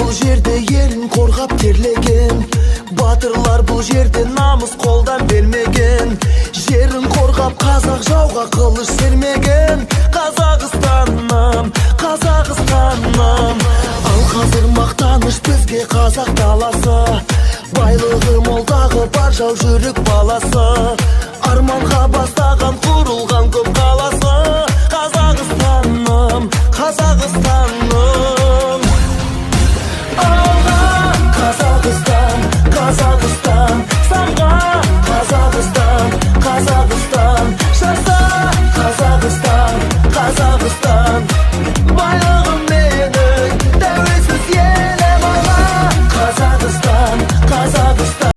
бұл жерде елін қорғап терлеген, батырлар бұл жерде намыс қолдан бермеген. Жерін қорғап қазақ жауға қылыш сермеген. Қазақстаным, Қазақстаным. Ал қазір мақтаныш бізге қазақ даласы, байлығы молдағы бар жау жүрек баласы. Арманға бастаған құрылған көп қаласы. Қазақстаным, Қазақстаным.